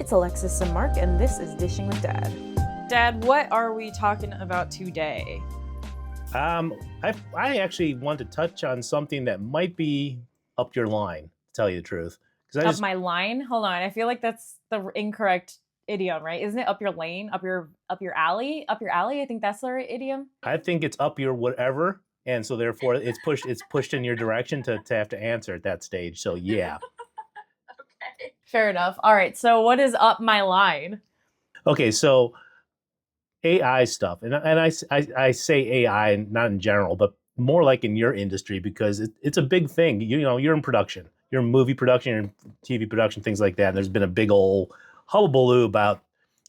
It's Alexis and Mark, and this is Dishing with Dad. Dad, what are we talking about today? I actually want to touch on something that might be up your line, to tell you the truth. Because I Up just, my line? Hold on. I feel like that's the incorrect idiom, right? Isn't it up your lane? Up your alley? Up your alley? I think that's the right idiom. I think it's up your whatever, and so therefore it's pushed in your direction to have to answer at that stage. So yeah, Fair enough. All right. So what is up my line? okay. So AI stuff, and I say AI not in general, but more like in your industry because it's a big thing. You're in production, you're in movie production, you're in TV production, things like that. And there's been a big old hullabaloo about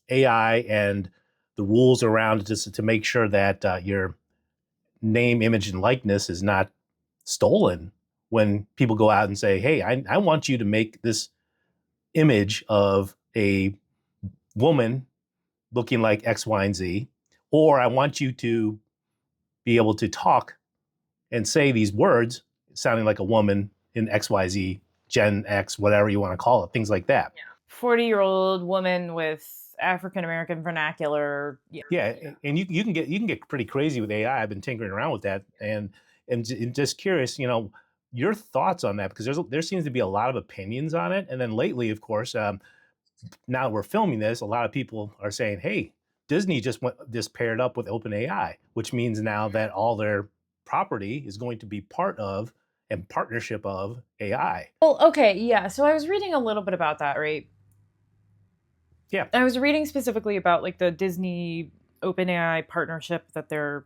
AI and the rules around it just to make sure that your name, image, and likeness is not stolen when people go out and say, "Hey, I want you to make this image of a woman looking like X, Y, and Z, or I want you to be able to talk and say these words sounding like a woman in XYZ, Gen X, whatever you want to call it, things like that." 40-year-old woman with African American vernacular. Yeah, and you can get pretty crazy with AI. I've been tinkering around with that, and just curious, your thoughts on that because there seems to be a lot of opinions on it. And then lately, of course, now we're filming this, a lot of people are saying, "Hey, Disney just paired up with OpenAI, which means now that all their property is going to be part of and partnership of AI." Well, okay, yeah. So I was reading a little bit about that, right? Yeah, I was reading specifically about like the Disney OpenAI partnership that they're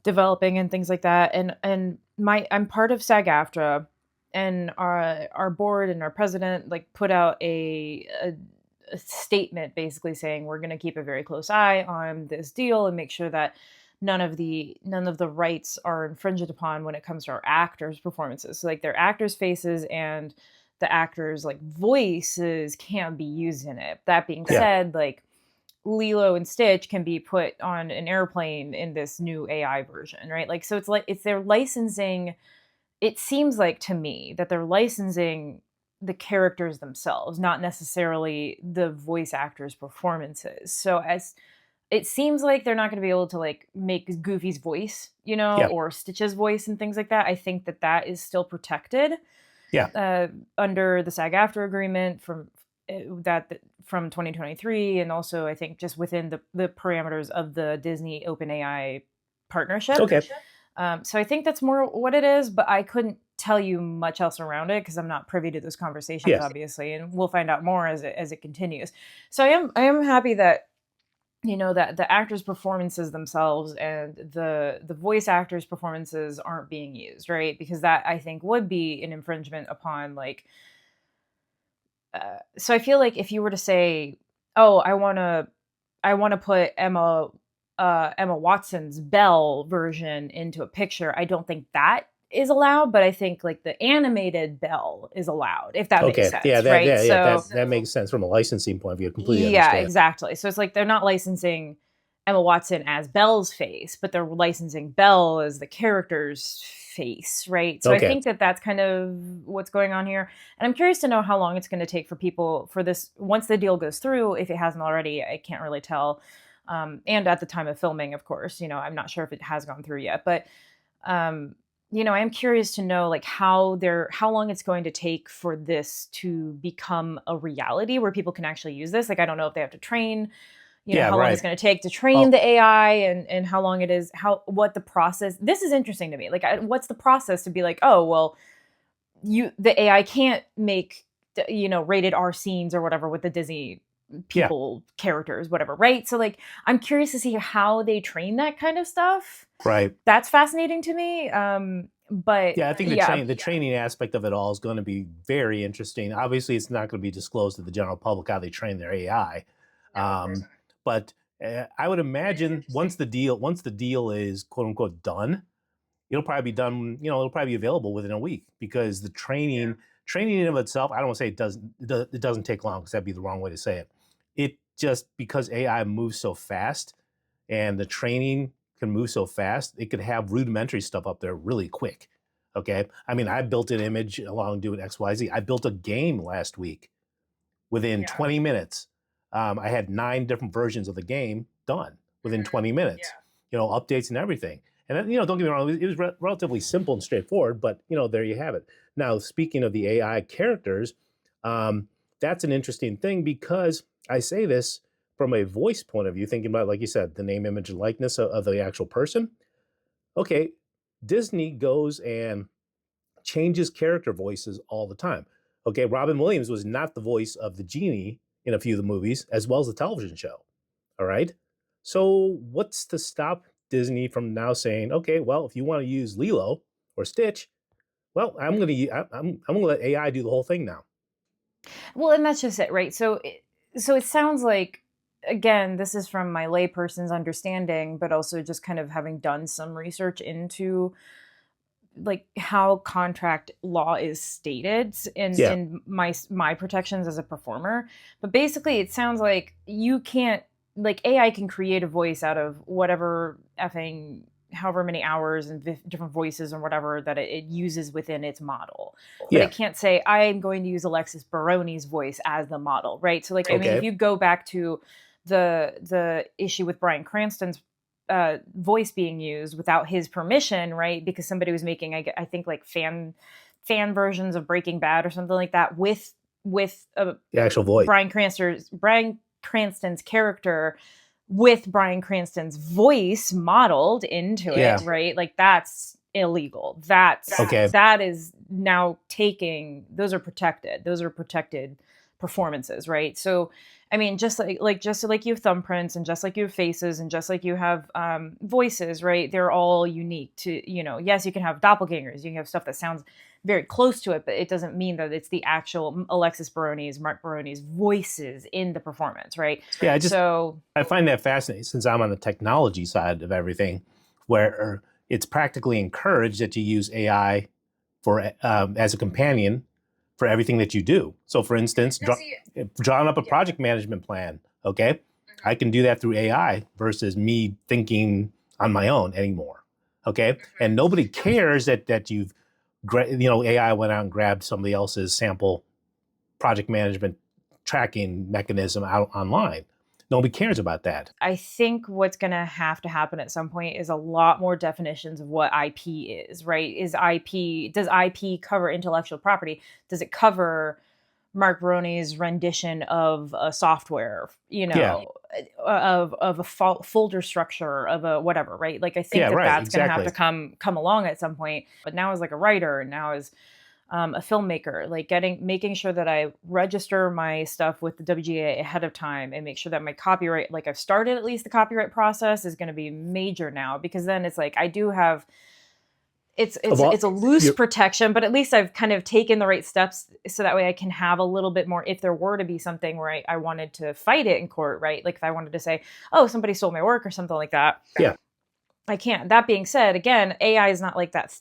developing and things like that. And I'm part of SAG-AFTRA, and our board and our president like put out a statement basically saying we're going to keep a very close eye on this deal and make sure that none of the rights are infringed upon when it comes to our actors' performances. So like their actors' faces and the actors' like voices can't be used in it. That being yeah, said, like Lilo and Stitch can be put on an airplane in this new AI version, right? Like so it's they're licensing. It seems like to me that they're licensing the characters themselves, not necessarily the voice actors' performances. So as it seems like they're not going to be able to like make Goofy's voice, yeah, or Stitch's voice and things like that. I think that that is still protected yeah. under the SAG-AFTRA agreement from 2023, and also I think just within the parameters of the Disney OpenAI partnership. Okay. So I think that's more what it is, but I couldn't tell you much else around it because I'm not privy to those conversations, Yeah, obviously, and we'll find out more as it continues. So I am happy that that the actors' performances themselves and the voice actors' performances aren't being used, right? Because that I think would be an infringement upon like. So I feel like if you were to say, "Oh, I want to put Emma Watson's Belle version into a picture," I don't think that is allowed, but I think like the animated Belle is allowed, if that makes okay, yeah, sense, right? that makes sense from a licensing point of view. I completely Yeah, understand. exactly. So it's like they're not licensing Emma Watson as Belle's face, but they're licensing Belle as the character's face, right? So I Okay, think that that's kind of what's going on here. And I'm curious to know how long it's going to take for people for this once the deal goes through. If it hasn't already, I can't really tell. And at the time of filming, of course, I'm not sure if it has gone through yet, but I am curious to know like how long it's going to take for this to become a reality where people can actually use this. Like I don't know if they have to train, yeah, how long it's right. going to take to train Oh, the AI, and how long it is, what the process. This is interesting to me. Like what's the process to be like, oh, well, the AI can't make rated R scenes or whatever with the Disney yeah, people characters, whatever, right? So like I'm curious to see how they train that kind of stuff. right. That's fascinating to me. But Yeah, I think yeah, the training aspect of it all is going to be very interesting. Obviously, it's not going to be disclosed to the general public how they train their AI, but I would imagine once the deal is quote unquote done, it'll probably be done. It'll probably be available within a week because the training in of itself, I don't want to say it doesn't take long because that'd be the wrong way to say it. It just because AI moves so fast and the training can move so fast, it could have rudimentary stuff up there really quick. Okay. I mean, I built an image along doing XYZ. I built a game last week within 20 minutes. I had 9 different versions of the game done within 20 minutes, updates and everything. And then, don't get me wrong, it was relatively simple and straightforward, but, there you have it. Now, speaking of the AI characters, that's an interesting thing because I say this from a voice point of view, thinking about, like you said, the name, image, and likeness of the actual person. Okay, Disney goes and changes character voices all the time. Okay, Robin Williams was not the voice of the genie in a few of the movies, as well as the television show. All right. So what's to stop Disney from now saying, okay, well, if you want to use Lilo or Stitch, well, I'm gonna let AI do the whole thing now. Well, and that's just it, right? So it sounds like, again, this is from my layperson's understanding, but also just kind of having done some research into like how contract law is stated Yeah, in my protections as a performer. But basically it sounds like you can't, like, AI can create a voice out of whatever effing however many hours and different voices and whatever that it uses within its model, but yeah, it can't say I'm going to use Alexis Baroni's voice as the model, right? So like, I mean, if okay, you go back to the issue with Bryan Cranston's voice being used without his permission, right? Because somebody was making, I think, like fan versions of Breaking Bad or something like that with the actual voice. Bryan Cranston's character with Bryan Cranston's voice modeled into Yeah, it, right? Like that's illegal. That's okay, that is now taking, those are protected. Those are protected performances, right? So I mean, just like you have thumbprints and just like you have faces and just like you have voices, right? They're all unique to, yes, you can have doppelgangers, you can have stuff that sounds very close to it, but it doesn't mean that it's the actual Alexis Baroni's, Mark Baroni's voices in the performance, right? yeah. So I find that fascinating since I'm on the technology side of everything, where it's practically encouraged that you use AI for as a companion for everything that you do. So, for instance, drawing up a project management plan. Okay, I can do that through AI versus me thinking on my own anymore. Okay, and nobody cares that you've AI went out and grabbed somebody else's sample project management tracking mechanism out online. Nobody cares about that. I think what's going to have to happen at some point is a lot more definitions of what IP is, right? Does IP cover intellectual property? Does it cover Mark Roney's rendition of a software, Yeah, of a folder structure of a whatever, right? Like I think yeah, that right, that's going to have to exactly. come along at some point. But now as like a writer, and now as a filmmaker, like making sure that I register my stuff with the WGA ahead of time and make sure that my copyright, like I've started at least the copyright process, is going to be major now, because then it's like I do have, Well, it's a loose you're, protection, but at least I've kind of taken the right steps so that way I can have a little bit more if there were to be something where I wanted to fight it in court, right? Like if I wanted to say, oh, somebody stole my work or something like that, yeah, I can't. That being said, again, AI is not like that.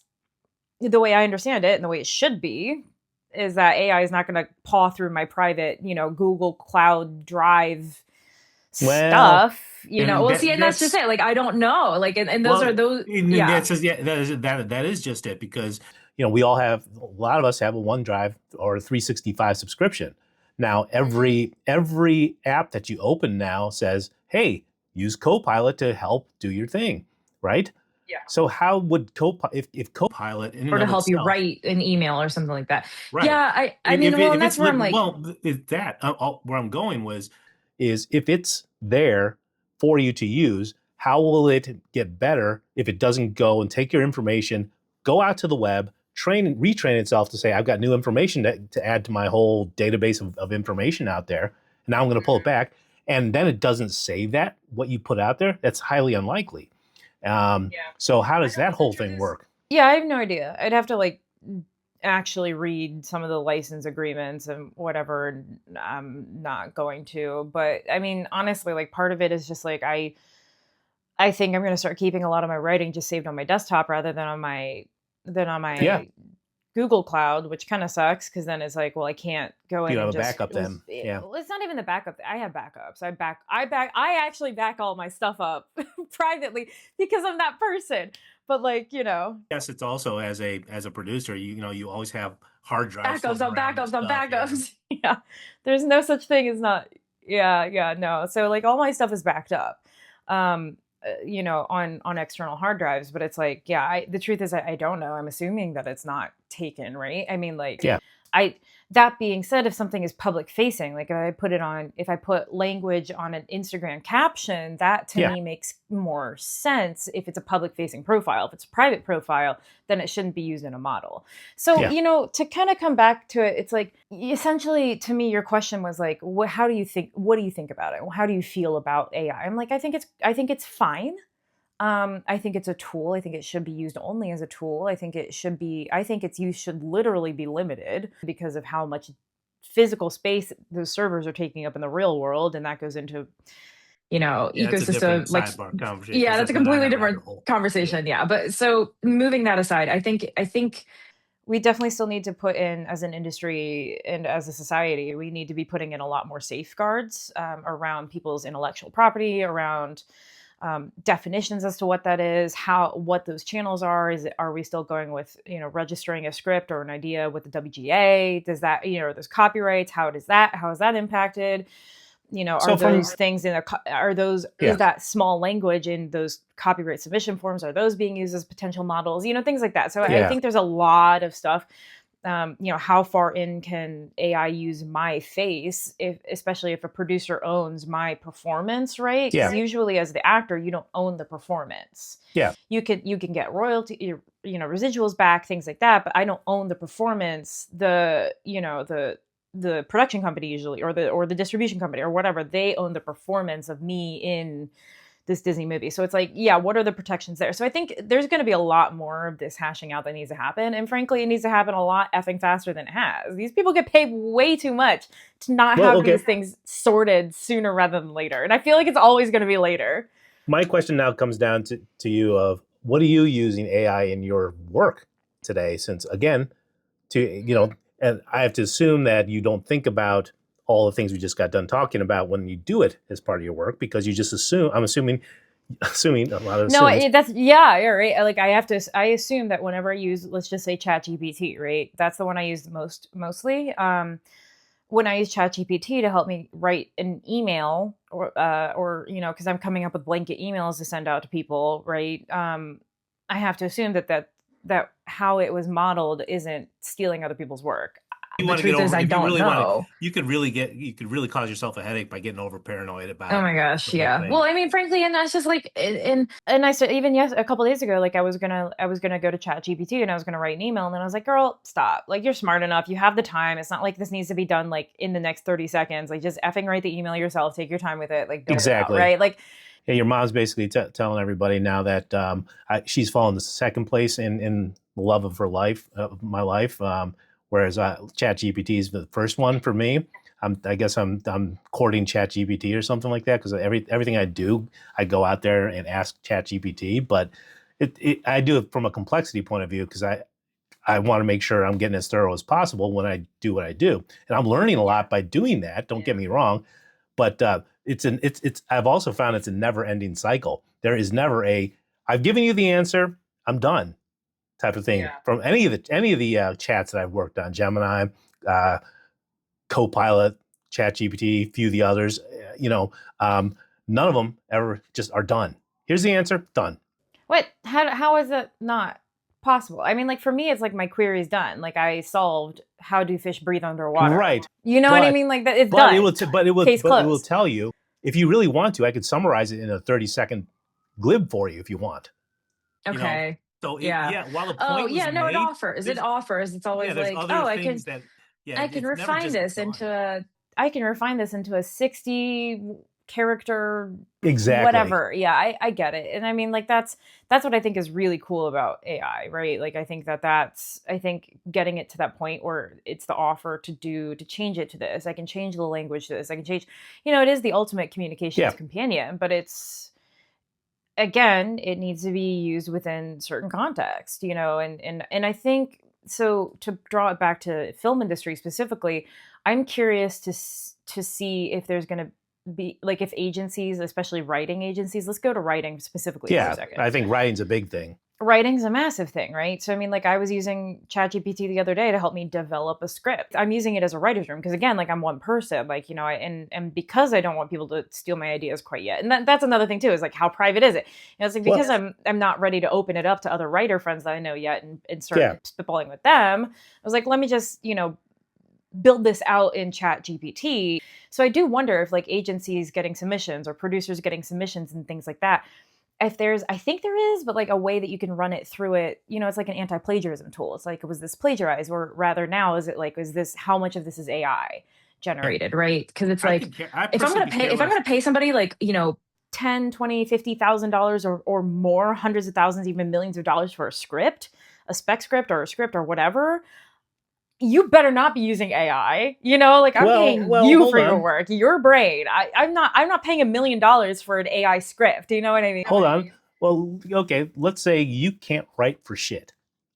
The way I understand it and the way it should be is that AI is not going to paw through my private, Google Cloud Drive well, stuff, And Well, see, and that's just that's it. Like, I don't know. Like, and those are well, those, and yeah. that's just, yeah, that is just it because we all have, a lot of us have a OneDrive or a 365 subscription. Now, every app that you open now says, hey, use Copilot to help do your thing, right? Yeah. So how would Copilot, if Copilot, Pilot in Or and to of help you itself, write an email or something like that. right? Yeah. I mean, well, and If that's it's where I'm like, well, it's that where I'm going was is if it's there for you to use, how will it get better if it doesn't go and take your information, go out to the web, train and retrain itself to say, I've got new information to add to my whole database of information out there. And now I'm going to pull it back. And then it doesn't save that, what you put out there. That's highly unlikely. So how does that whole thing work? yeah, I have no idea. I'd have to like actually read some of the license agreements and whatever. And I'm not going to, but I mean, honestly, like part of it is just like, I think I'm going to start keeping a lot of my writing just saved on my desktop rather than on my Yeah. Google Cloud, which kind of sucks because then it's like, well, I can't go in You and have a just backup then. Yeah. Well, it's not even the backup. I have backups. I actually back all my stuff up privately because I'm that person. But like, yes, it's also as a producer, you always have hard drives Backups floating on around and backups on stuff. Yeah. backups. Yeah. There's no such thing as not. Yeah, no. So like all my stuff is backed up. On external hard drives, but it's like, yeah, the truth is I don't know. I'm assuming that it's not taken, right? I mean, like, Yeah. I that being said, if something is public facing, like if I put language on an Instagram caption, that to Yeah. me makes more sense if it's a public facing profile. If it's a private profile, then it shouldn't be used in a model. So, Yeah. to kind of come back to it, it's like, essentially to me, your question was like, what do you think about it? How do you feel about AI? I'm like, I think it's fine. I think it's a tool. I think it should be used only as a tool. I think its use should literally be limited because of how much physical space those servers are taking up in the real world. And that goes into, Yeah, that's a different ecosystem, like, sidebar conversation. yeah, Let's that's not a go down completely that rabbit different hole. conversation. Yeah. But so moving that aside, I think we definitely still need to put in, as an industry and as a society, we need to be putting in a lot more safeguards around people's intellectual property, around definitions as to what that is, what those channels are. Are we still going with, registering a script or an idea with the WGA? Does that, those copyrights, how is that impacted? So Are from those things is that small language in those copyright submission forms, are those being used as potential models, things like that. So I Yeah. think there's a lot of stuff. How far in can AI use my face, especially if a producer owns my performance, right? Yeah. Because usually as the actor, you don't own the performance. Yeah. You can get royalty, residuals back, things like that, but I don't own the performance. The production company usually, or the distribution company or whatever, they own the performance of me in this Disney movie. So it's like, yeah, what are the protections there? So I think there's going to be a lot more of this hashing out that needs to happen. And frankly, it needs to happen a lot effing faster than it has. These people get paid way too much to not have okay. these things sorted sooner rather than later. And I feel like it's always going to be later. My question now comes down to you of, what are you using AI in your work today? Since again, and I have to assume that you don't think about all the things we just got done talking about when you do it as part of your work, because you just assume, I'm assuming a lot of No, assumes. yeah, right. Like I assume that whenever I use, let's just say ChatGPT, right? That's the one I use mostly. When I use ChatGPT to help me write an email, or because I'm coming up with blanket emails to send out to people, right? I have to assume that how it was modeled isn't stealing other people's work. You the want to get truth is, over, I if you don't really want to, know. you could really cause yourself a headache by getting over paranoid Oh about my gosh, the whole yeah. Well, thing. I mean, frankly, and that's just like, And I said, even a couple days ago, like I was gonna go to ChatGPT and I was gonna write an email, and then I was like, girl, stop. Like, you're smart enough, you have the time. It's not like this needs to be done like in the next 30 seconds. Like, just effing write the email yourself, take your time with it, like build it out, Exactly. right? Like, Yeah, your mom's basically telling everybody now that she's fallen to second place in the love of her life, of my life. Whereas ChatGPT is the first one for me. I guess I'm courting ChatGPT or something like that, because everything I do, I go out there and ask ChatGPT. But I do it from a complexity point of view, because I want to make sure I'm getting as thorough as possible when I do what I do, and I'm learning a lot by doing that. Don't get me wrong, but it's I've also found it's a never-ending cycle. There is never I've given you the answer, I'm done type of thing. Yeah. From any of the chats that I've worked on, Gemini, Copilot, ChatGPT, a few of the others, none of them ever just are done. Here's the answer, done. what? How is it not possible? I mean, like for me, it's like my query is done. Like I solved how do fish breathe underwater. Right. You know what I mean? Like that, it's But done. Case it will closed. tell you, if you really want to, I could summarize it in a 30-second glib for you if you want. okay. So Yeah. while the Oh, point was yeah, no, made, it offers. It's always there's like, other oh, things that, I can it's never refine just this done. I can refine this into a 60 character Exactly. whatever. Yeah, I get it. And I mean, like that's what I think is really cool about AI, right? Like I think I think getting it to that point where it's the offer to change it to this. I can change the language to this. I can change, it is the ultimate communications companion, but it's, again, it needs to be used within certain context, and I think, so to draw it back to film industry specifically, I'm curious to see if there's going to be, like, if agencies, especially writing agencies, let's go to writing specifically for a second. I think writing's a big thing. writing's a massive thing, right? So I mean, like I was using ChatGPT the other day to help me develop a script. I'm using it as a writer's room because again, like I'm one person, like you know, and because I don't want people to steal my ideas quite yet, and that's another thing too is like how private is it? You know, it's like Well, because I'm not ready to open it up to other writer friends that I know yet and start yeah. spitballing with them. I was like, let me just build this out in ChatGPT. So I do wonder if like agencies getting submissions or producers getting submissions and things like that, if there's, I think there is, but like a way that you can run it through it, it's like an anti-plagiarism tool. It's like, was this plagiarized? Or rather now, is it like, is this, how much of this is AI generated? Right. Because it's I like, could care. I if I'm personally going be to pay, if I'm careless. going to pay somebody like, 10, 20, $50,000 or more, hundreds of thousands, even millions of dollars for a script, a spec script or a script or whatever, you better not be using AI. Like I'm paying you hold for your on. work, your brain. I'm not paying $1 million for an AI script. You know what I mean? Hold on. Well, okay, let's say you can't write for shit.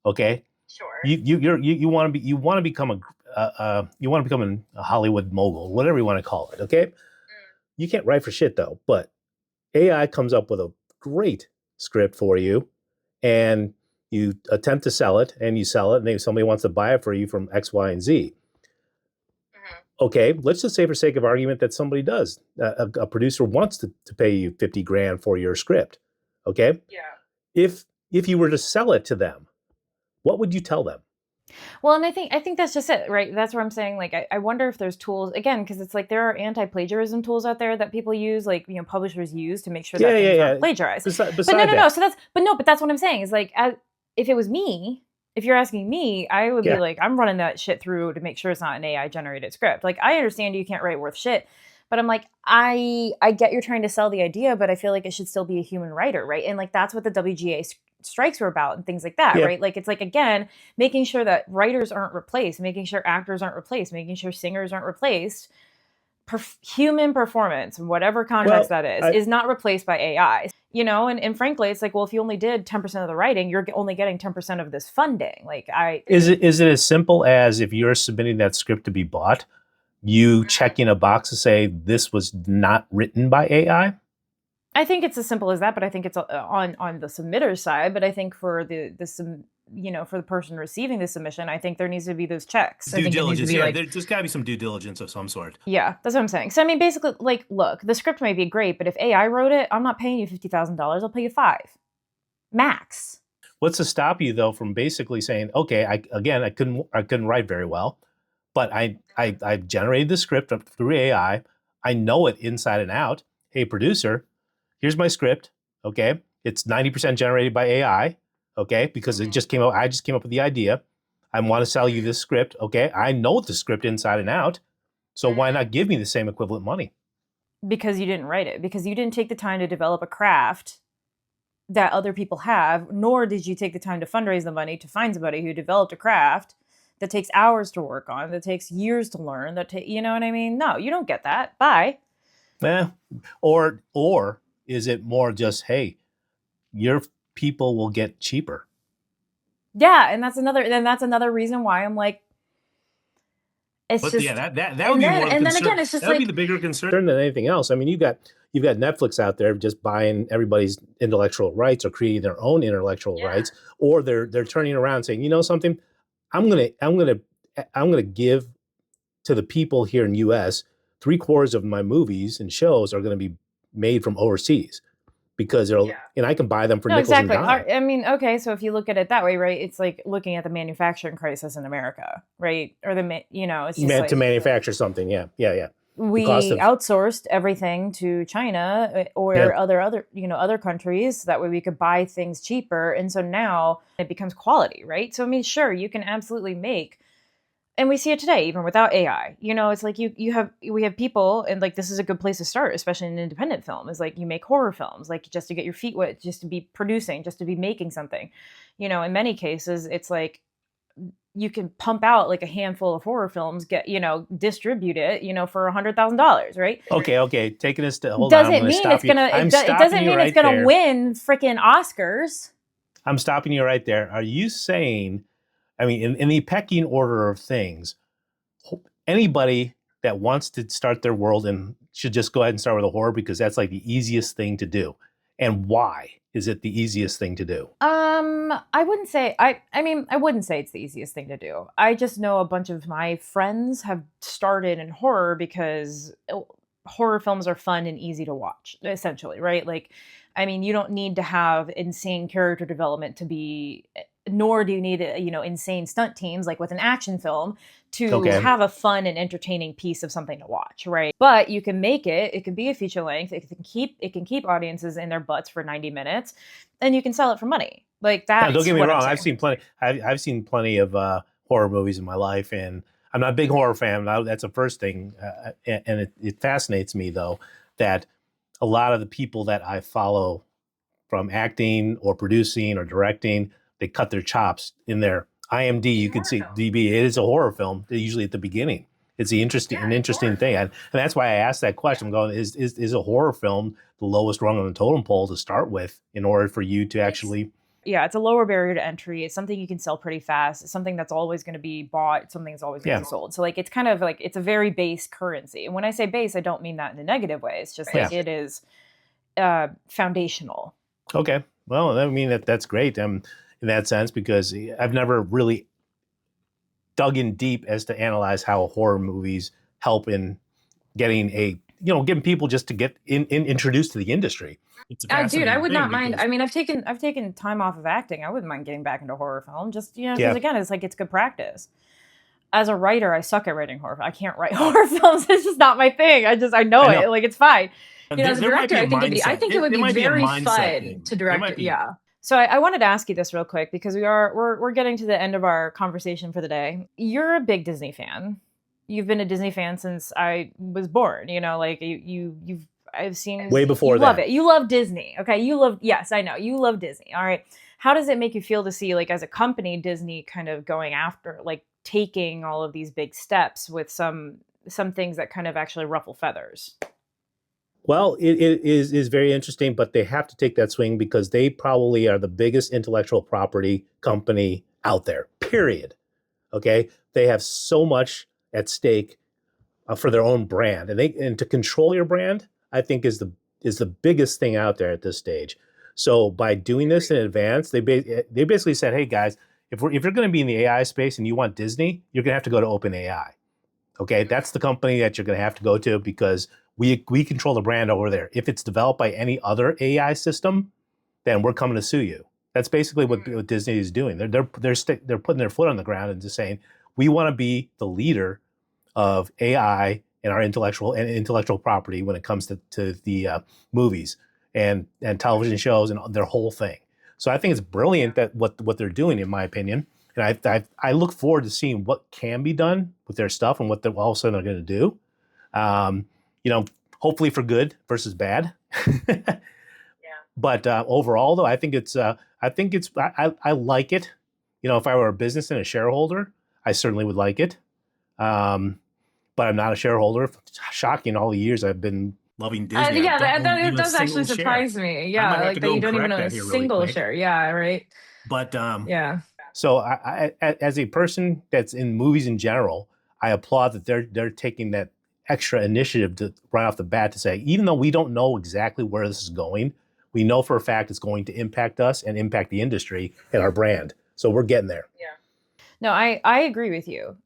Okay? Sure. You want to become a Hollywood mogul, whatever you want to call it, okay? You can't write for shit though, but AI comes up with a great script for you and you attempt to sell it and you sell it and maybe somebody wants to buy it for you from X, Y, and Z. Okay, let's just say for sake of argument that somebody does. A producer wants to pay you 50 grand for your script. Okay? Yeah. If you were to sell it to them, what would you tell them? Well, and I think that's just it, right? That's where I'm saying, like, I wonder if there's tools again, because it's like there are anti-plagiarism tools out there that people use, like publishers use to make sure that things aren't plagiarized. But no. But that's what I'm saying is like, if it was me, if you're asking me, I would be like, I'm running that shit through to make sure it's not an AI generated script. Like, I understand you can't write worth shit, but I'm like, I get you're trying to sell the idea, but I feel like it should still be a human writer, right? And like that's what the WGA strikes were about and things like that, right? Like it's like again, making sure that writers aren't replaced, making sure actors aren't replaced, making sure singers aren't replaced. Human performance, whatever context that is not replaced by AI. And frankly, it's like, well, if you only did 10% of the writing, you're only getting 10% of this funding. Like Is it as simple as if you're submitting that script to be bought, you checking a box to say this was not written by AI? I think it's as simple as that, but I think it's on the submitter's side. But I think for for the person receiving the submission, I think there needs to be those checks. Due diligence, yeah. There's got to be some due diligence of some sort. Yeah, that's what I'm saying. So I mean, basically, like, look, the script might be great, but if AI wrote it, I'm not paying you $50,000. I'll pay you $5,000 max. What's to stop you though from basically saying, okay, I couldn't write very well, but I generated the script through AI. I know it inside and out. Hey, producer, here's my script. Okay, it's 90% generated by AI. Okay, because it just came out. I just came up with the idea. I want to sell you this script. Okay, I know the script inside and out. So why not give me the same equivalent money? Because you didn't write it. Because you didn't take the time to develop a craft that other people have, nor did you take the time to fundraise the money to find somebody who developed a craft that takes hours to work on, that takes years to learn, you know what I mean? No, you don't get that. Bye. Or is it more just, hey, your people will get cheaper? Yeah, and that's another reason why I'm like, it's but just yeah, that would be more. And then again, it's just that would be the bigger concern than anything else. I mean, you've got Netflix out there just buying everybody's intellectual rights or creating their own intellectual rights, or they're turning around and saying, you know something, I'm gonna give to the people here in U.S. 3/4 of my movies and shows are going to be made from overseas because and I can buy them for nickels and dimes. I mean, okay, so if you look at it that way, right, it's like looking at the manufacturing crisis in America, right? Or it's just to manufacture something, yeah. We outsourced everything to China or other countries. That way we could buy things cheaper, and so now it becomes quality, right? So I mean, sure, you can absolutely make. And we see it today, even without AI. It's like we have people, and like this is a good place to start, especially in independent film. Is like you make horror films, like just to get your feet wet, just to be producing, just to be making something. In many cases, it's like you can pump out like a handful of horror films, distribute it, for $100,000, right? Okay. Taking this to hold doesn't on. mean it's gonna. It doesn't mean it's gonna win freaking Oscars. I'm stopping you right there. Are you saying? I mean, in the pecking order of things, anybody that wants to start their world and should just go ahead and start with a horror because that's like the easiest thing to do. And why? is it the easiest thing to do? I wouldn't say I mean, I wouldn't say it's the easiest thing to do. I just know a bunch of my friends have started in horror because horror films are fun and easy to watch, essentially, right? Like, I mean, you don't need to have insane character development to be, nor do you need, insane stunt teams like with an action film to Okay. have a fun and entertaining piece of something to watch, right? But you can make it can be a feature length, it can keep audiences in their butts for 90 minutes, and you can sell it for money. Like, Now, don't that's get me what I'm wrong. saying. I've seen plenty of horror movies in my life, and I'm not a big horror fan. That's the first thing, and it fascinates me though that a lot of the people that I follow from acting or producing or directing, they cut their chops in their IMD. You can see DB. It is a horror film. Usually at the beginning. It's an interesting thing, and that's why I asked that question. I'm going, is a horror film the lowest rung on the totem pole to start with in order for you to actually? Yeah, it's a lower barrier to entry. It's something you can sell pretty fast. It's something that's always going to be bought. It's something that's always going to Yeah. be sold. So, like, it's kind of like, it's a very base currency. And when I say base, I don't mean that in a negative way. It's just like, Yeah. it is foundational. Okay. Well, I mean, that's great in that sense, because I've never really dug in deep as to analyze how horror movies help in getting getting people just to get introduced to the industry. It's a Dude, I fascinating would thing not mind. because- I mean, I've taken time off of acting. I wouldn't mind getting back into horror film. Just, because Yeah. again, it's like, it's good practice. As a writer, I suck at writing horror. I can't write horror films. It's just not my thing. I know I know. it. Like, it's fine. as a There might director, be a I think it would be might a very mindset fun thing. to There might direct. be- Yeah. So I wanted to ask you this real quick, because we're getting to the end of our conversation for the day. You're a big Disney fan. You've been a Disney fan since I was born. Like, I've seen Way before you love that. it. You love Disney. Okay, yes, I know. You love Disney. All right. How does it make you feel to see, like, as a company, Disney kind of going after, like, taking all of these big steps with some things that kind of actually ruffle feathers? Well, it is very interesting, but they have to take that swing because they probably are the biggest intellectual property company out there, period. Okay. They have so much at stake for their own brand, and to control your brand, I think is the biggest thing out there at this stage. So by doing this in advance, they basically said, hey guys, if you're going to be in the AI space and you want Disney, you're going to have to go to OpenAI. Okay, that's the company that you're going to have to go to, because we control the brand over there. If it's developed by any other AI system, then we're coming to sue you. That's basically what Disney is doing. They're putting their foot on the ground and just saying, we want to be the leader of AI and our intellectual property when it comes to the movies and television shows and their whole thing. So I think it's brilliant that what they're doing, in my opinion. And I look forward to seeing what can be done with their stuff and what they're all of a sudden they're going to do. Hopefully for good versus bad. Yeah. But overall, though, I think I like it. If I were a business and a shareholder, I certainly would like it. But I'm not a shareholder. Shocking, all the years I've been loving Disney. Yeah, I don't that own even a does actually single surprise share. me. I Yeah, might have like to that go you and don't even correct own a that here really single quick. share. Yeah, right. But Yeah. So I, as a person that's in movies in general, I applaud that they're taking that extra initiative to right off the bat to say, even though we don't know exactly where this is going, we know for a fact it's going to impact us and impact the industry and our brand. So we're getting there. Yeah. No, I agree with you.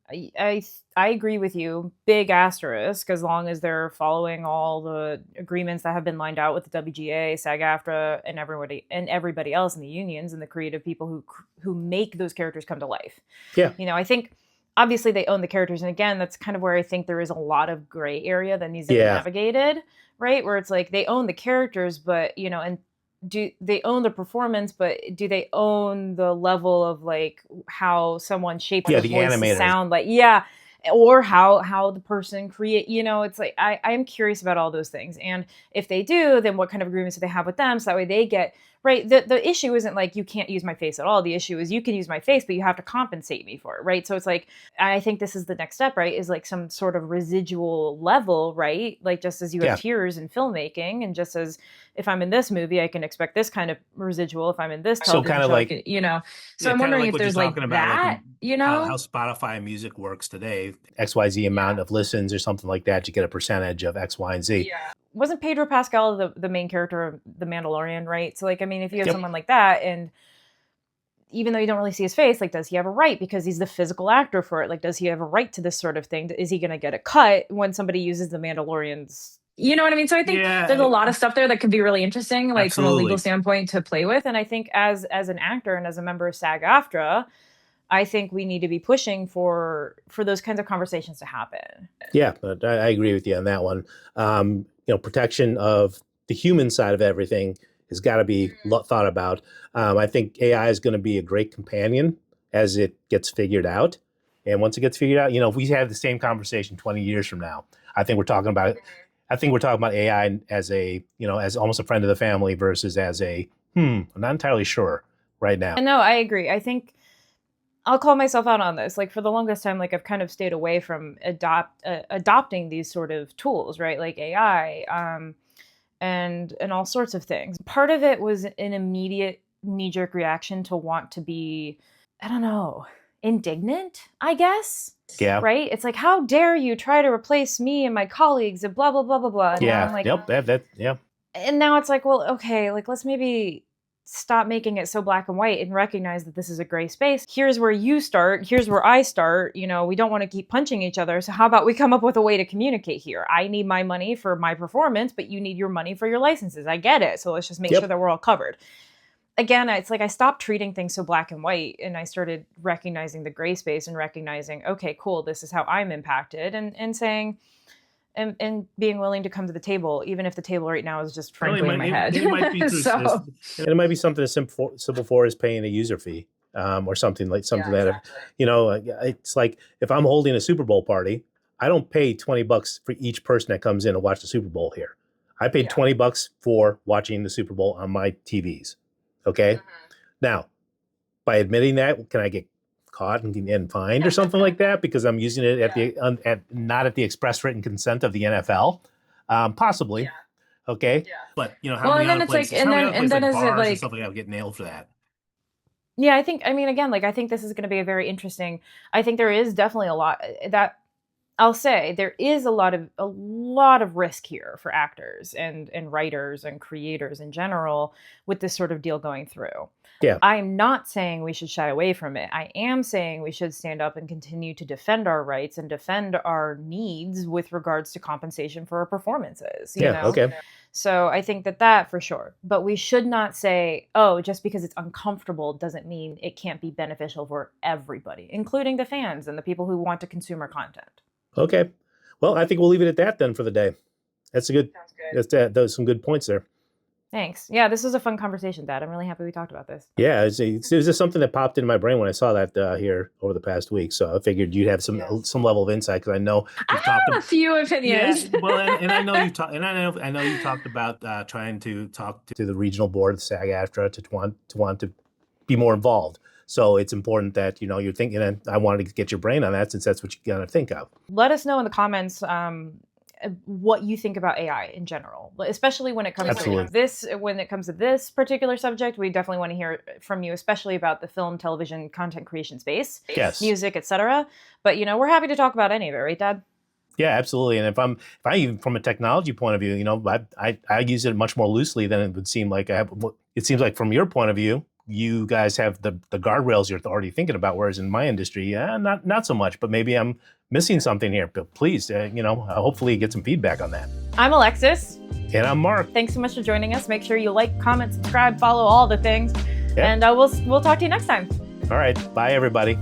I agree with you. Big asterisk, as long as they're following all the agreements that have been lined out with the WGA, SAG-AFTRA, and everybody else in the unions and the creative people who make those characters come to life. Yeah. I think obviously they own the characters, and again, that's kind of where I think there is a lot of gray area that needs to be navigated, right? Where it's like they own the characters, but and do they own the performance, but do they own the level of like how someone shapes the voice to sound like, or how the person create, it's like I'm curious about all those things. And if they do, then what kind of agreements do they have with them, so that way they get right. The issue isn't like you can't use my face at all. The issue is you can use my face, but you have to compensate me for it, right? So it's like I think this is the next step, right? Is like some sort of residual level, right? Like just as you have tiers in filmmaking, and just as if I'm in this movie, I can expect this kind of residual. If I'm in this, so kind of like So I'm wondering if there's like that, how Spotify and music works today. XYZ amount of listens or something like that, you get a percentage of X, Y, and Z. Yeah. wasn't Pedro Pascal the main character of The Mandalorian, right? So like, I mean, if you have Yep. someone like that, and even though you don't really see his face, like, does he have a right because he's the physical actor for it? Like, does he have a right to this sort of thing? Is he going to get a cut when somebody uses the Mandalorian's? You know what I mean? So I think Yeah. there's a lot of stuff there that could be really interesting, like from a Absolutely. legal standpoint to play with. And I think as an actor and as a member of SAG-AFTRA, I think we need to be pushing for those kinds of conversations to happen. Yeah, but I agree with you on that one. Protection of the human side of everything has got to be thought about. I think AI is going to be a great companion as it gets figured out. And once it gets figured out, if we have the same conversation 20 years from now, I think we're talking about AI as as almost a friend of the family versus as I'm not entirely sure right now. And no, I agree. I think I'll call myself out on this. Like, for the longest time, like, I've kind of stayed away from adopting these sort of tools, right? Like AI, and all sorts of things. Part of it was an immediate knee-jerk reaction to want to be, I don't know, indignant, I guess. Yeah. Right? It's like, how dare you try to replace me and my colleagues and blah, blah, blah, blah, blah. And now Yeah. I'm like, Yep. Yeah. and now it's like, well, okay, like, let's maybe stop making it so black and white and recognize that this is a gray space. Here's where you start. Here's where I start. We don't want to keep punching each other. So how about we come up with a way to communicate here? I need my money for my performance, but you need your money for your licenses. I get it. So let's just make sure that we're all covered. Again, it's like I stopped treating things so black and white, and I started recognizing the gray space and recognizing, okay, cool, this is how I'm impacted, and saying, and being willing to come to the table, even if the table right now is just frankly in my head. It might be through So- And it might be something as simple for as paying a user fee, or something that it's like if I'm holding a Super Bowl party, I don't pay $20 for each person that comes in to watch the Super Bowl here. I paid $20 for watching the Super Bowl on my TVs. Okay. Now, by admitting that, can I get caught and fined or something like that because I'm using it not at the express written consent of the NFL? Possibly. Okay. But how Well, many and then other it's like- places, and how many then- other and places then like is it bars like- and stuff like that would get nailed for that? Yeah, I think, again, like, I think this is going to be a very interesting, I think there is definitely a lot that I'll say there is a lot of risk here for actors and writers and creators in general with this sort of deal going through. Yeah. I'm not saying we should shy away from it. I am saying we should stand up and continue to defend our rights and defend our needs with regards to compensation for our performances. You know? Okay. So I think that for sure. But we should not say, oh, just because it's uncomfortable doesn't mean it can't be beneficial for everybody, including the fans and the people who want to consume our content. Okay. Well, I think we'll leave it at that then for the day. That's a good. Sounds good. Those some good points there. Thanks. Yeah, this was a fun conversation, Dad. I'm really happy we talked about this. Yeah, it was just something that popped into my brain when I saw that here over the past week. So I figured you'd have some level of insight because I know I you've have talked a few opinions. Yeah, well, and I know you talked, and I know you talked about trying to talk to the regional board of SAG-AFTRA to want to be more involved. So it's important that you're thinking. And I wanted to get your brain on that since that's what you're gonna think of. Let us know in the comments what you think about AI in general, especially when it comes Absolutely. to this. When it comes to this particular subject, we definitely want to hear from you, especially about the film, television, content creation space, Yes. music, etc. But we're happy to talk about any of it, right, Dad? Yeah, absolutely. And if I even from a technology point of view, I use it much more loosely than it would seem like I have. It seems like from your point of view, you guys have the guardrails you're already thinking about, whereas in my industry, not so much. But maybe I'm missing something here. But please, hopefully get some feedback on that. I'm Alexis. And I'm Mark. Thanks so much for joining us. Make sure you like, comment, subscribe, follow all the things, Yeah. and we'll talk to you next time. All right. Bye, everybody.